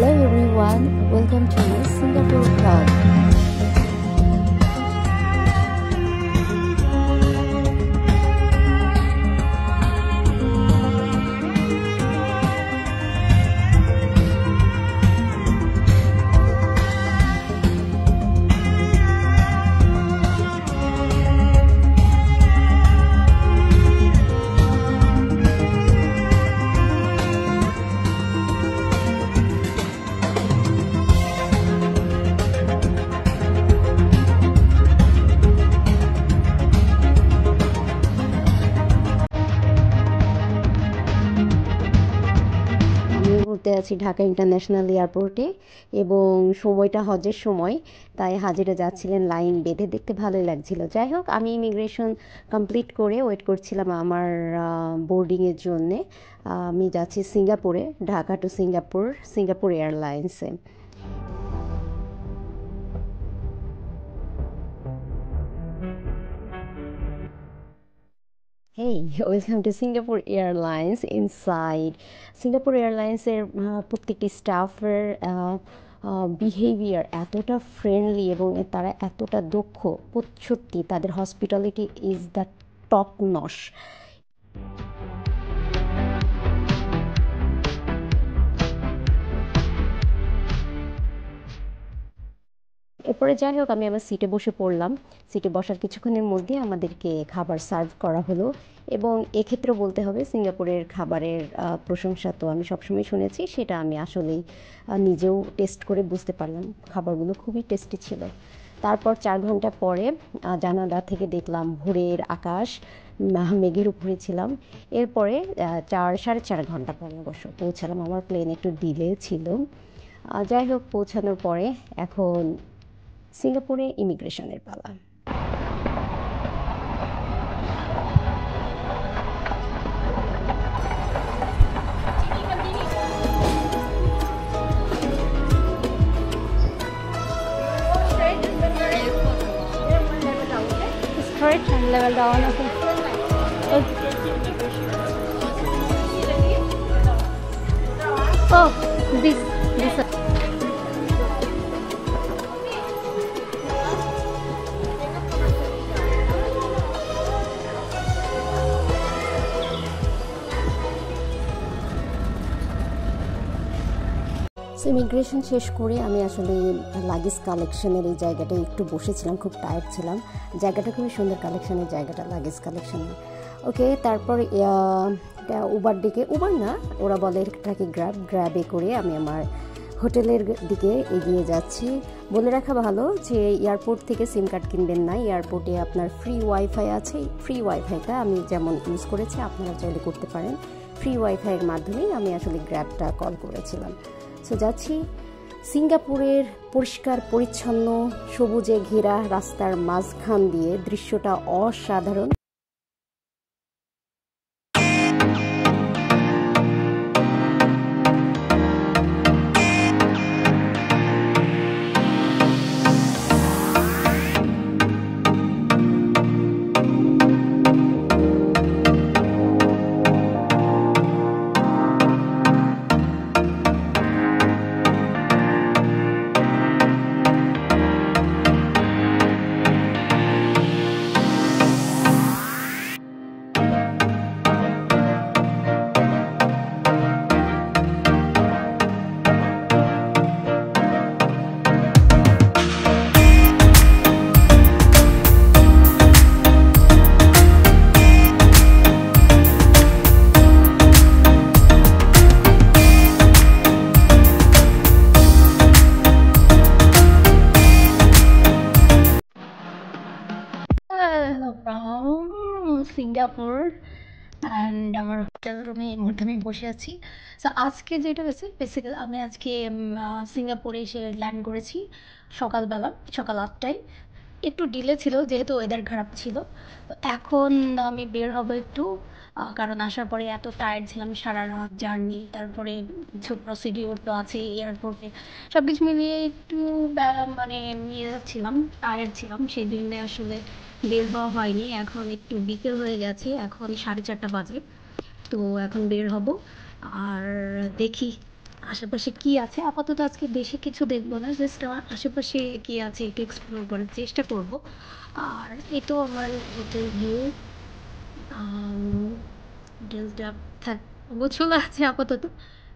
Hello everyone, welcome to Singapore Vlog. আছি Dhaka international এয়ারপোর্টে এবং সময়টা হজের সময়, তাই হাজিরা যাচ্ছিলেন লাইন বেঁধে, দেখতে ভালোই লাগছিল। যাই হোক, আমি ইমিগ্রেশন কমপ্লিট করে ওয়েট করছিলাম আমার বোর্ডিংয়ের জন্যে। আমি যাচ্ছি সিঙ্গাপুরে, ঢাকা টু সিঙ্গাপুর এয়ারলাইন্সে। Hey, welcome to Singapore Airlines. Inside Singapore Airlines এর প্রত্যেকটি স্টাফের বিহেভিয়ার এতটা ফ্রেন্ডলি এবং তারা এতটা দক্ষ, সত্যি তাদের হসপিটালিটি ইজ দ্য টপ নশ। এরপরে যাই হোক, আমি আমার সিটে বসে পড়লাম। সিটে বসার কিছুক্ষণের মধ্যে আমাদেরকে খাবার সার্ভ করা হলো এবং এক্ষেত্রে বলতে হবে সিঙ্গাপুরের খাবারের প্রশংসা তো আমি সবসময় শুনেছি, সেটা আমি আসলেই নিজেও টেস্ট করে বুঝতে পারলাম। খাবারগুলো খুবই টেস্টি ছিল। তারপর 4 ঘন্টা পরে জানালা থেকে দেখলাম ভোরের আকাশ, মেঘের উপরে ছিলাম। এরপরে 4-4.5 ঘন্টা পরে অবশ্য পৌঁছালাম। আমার প্লেন একটু ডিলে ছিল। যাই হোক, পৌঁছানোর পরে এখন সিঙ্গাপুরে ইমিগ্রেশনের পালা। Straight and level down. Oh, this. Immigration শেষ করে আমি আসলে লাগেজ কালেকশনের এই জায়গাটায় একটু বসেছিলাম, খুব টায়ার্ড ছিলাম। জায়গাটা খুবই সুন্দর, কালেকশনের জায়গাটা, লাগেজ কালেকশনের। ওকে, তারপর উবার না, ওরা বলে এটাকে গ্র্যাবে করে আমি আমার হোটেলের দিকে এগিয়ে যাচ্ছি। বলে রাখা ভালো যে এয়ারপোর্ট থেকে সিম কার্ড কিনবেন না, এয়ারপোর্টে আপনার ফ্রি ওয়াইফাই আছে। ফ্রি ওয়াইফাইটা আমি যেমন ইউজ করেছি, আপনারা চাইলে করতে পারেন। ফ্রি ওয়াইফাইয়ের মাধ্যমেই আমি আসলে গ্র্যাবটা কল করেছিলাম। সো যাচ্ছি সিঙ্গাপুরের পরিষ্কার পরিচ্ছন্ন সবুজে ঘেরা রাস্তার মাঝখান দিয়ে, দৃশ্যটা অসাধারণ। সিঙ্গাপুর অ্যান্ড আমার হোটেল রুমে এই মুহূর্তে আমি বসে আছি। সো আজকে যেটা হয়েছে, বেসিক্যালি আমি আজকে সিঙ্গাপুরে এসে ল্যান্ড করেছি সকালবেলা, সকাল 8টায়। একটু ডিলে ছিল যেহেতু ওয়েদার খারাপ ছিল। তো এখন আমি বের হব একটু, কারণ আসার পরে এত টায়ার্ড ছিলাম, সারা রাত জার্নি, তারপরে কিছু প্রসিডিওর তো আছে এয়ারপোর্টে, সব কিছু মিলিয়ে একটু মানে ছিলাম, টায়ার্ড ছিলাম। সেই দিনে আসলে বের হওয়া হয়নি। এখন একটু বিকেল হয়ে গেছে, এখন 4:30 বাজে। তো এখন বের হব আর দেখি আশেপাশে কি আছে আপাতত আজকে বেশি কিছু দেখবো না, জাস্ট আমার আশেপাশে কি আছে একটু এক্সপ্লোর করার চেষ্টা করব। আর এই তো আমার হোটেল ভিউ, হোটেলটা থাক গোছলা আছে আপাতত।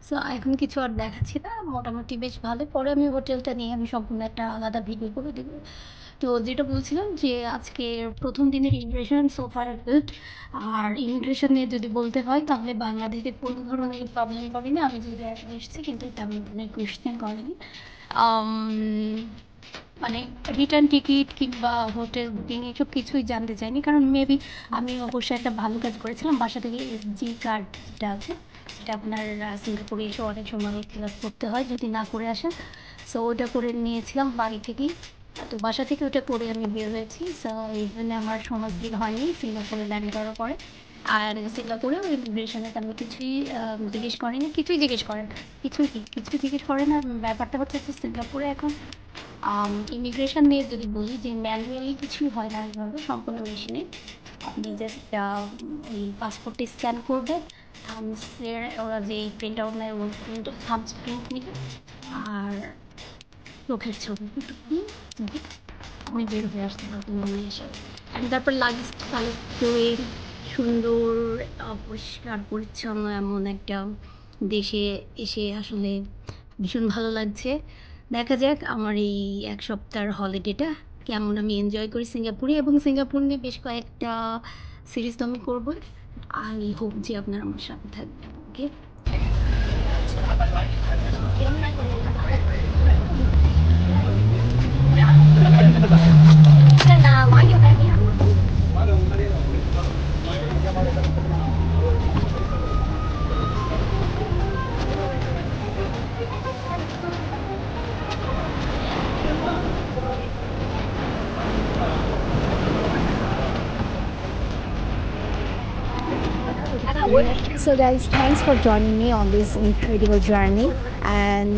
সো এখন কিছু আর দেখাচ্ছি না, মোটামুটি বেশ ভালো। পরে আমি হোটেলটা নিয়ে আমি সম্পূর্ণ একটা আলাদা ভিডিও করে দেবো। তো যেটা বলছিলাম যে আজকে প্রথম দিনের ইমপ্রেশন সো ফার গুড। আর ইমিগ্রেশন নিয়ে যদি বলতে হয় তাহলে বাংলাদেশে কোনো ধরনের প্রবলেম করেনি। আমি যদি এখন এসেছি কিন্তু তেমন কোনো কোয়েশ্চেন করেনি। আম, মানে রিটার্ন টিকিট কিংবা হোটেল বুকিং এসব কিছুই জানতে চাইনি, কারণ মেবি আমি অবশ্যই একটা ভালো কাজ করেছিলাম। বাসা থেকে এসজি কার্ড যেটা আছে সেটা আপনার সিঙ্গাপুরে এসে অনেক সময় ফিল আপ করতে হয় যদি না করে আসেন। সো ওটা করে নিয়েছিলাম বাড়ি থেকেই। তো বাসা থেকে ওটা করে আমি বের হয়েছি। সো এই জন্য আমার সময় ভিড় হয়নি সিঙ্গাপুরে ল্যান্ড করার পরে। আর সিঙ্গাপুরেও ইমিগ্রেশনে তেমন কিছুই জিজ্ঞেস করেনি, কিছুই জিজ্ঞেস করেন, কিছুই জিজ্ঞেস করে না। ব্যাপারটা হচ্ছে যে সিঙ্গাপুরে এখন ইমিগ্রেশন নিয়ে যদি বলি যে ম্যানুয়ালি কিছুই হয় না, এইভাবে সম্পূর্ণ মেশিনে। আপনি জাস্ট ওই পাসপোর্টে স্ক্যান করবেন, থামসের ওরা যে প্রিন্ট আউট নেয় ওই প্রিন্ট থামস প্রিন্ট নেবে, আর চোখের ছবি আমি বের হয়ে আসতে পারতাম মনে এসে। আমি তারপর লাগেজ কালেক্ট করে সুন্দর পরিষ্কার পরিচ্ছন্ন এমন একটা দেশে এসে আসলে ভীষণ ভালো লাগছে। দেখা যাক আমার এই এক সপ্তাহের হলিডেটা কেমন আমি এনজয় করি সিঙ্গাপুরে, এবং সিঙ্গাপুর নিয়ে বেশ কয়েকটা সিরিজ তো আমি করবো। আই হোপ যে আপনারা আমার সাথে থাকবেন। ওকে। So guys, thanks for joining me on this incredible journey. And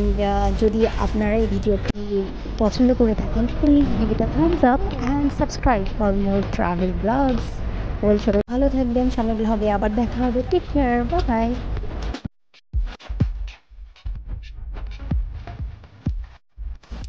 যদি আপনারা এই ভিডিওটি পছন্দ করে থাকেন, please give it a thumbs up and subscribe for more travel vlogs. সবাই ভালো থাকবেন, সামনে হবে আবার দেখা হবে। Take care, bye by.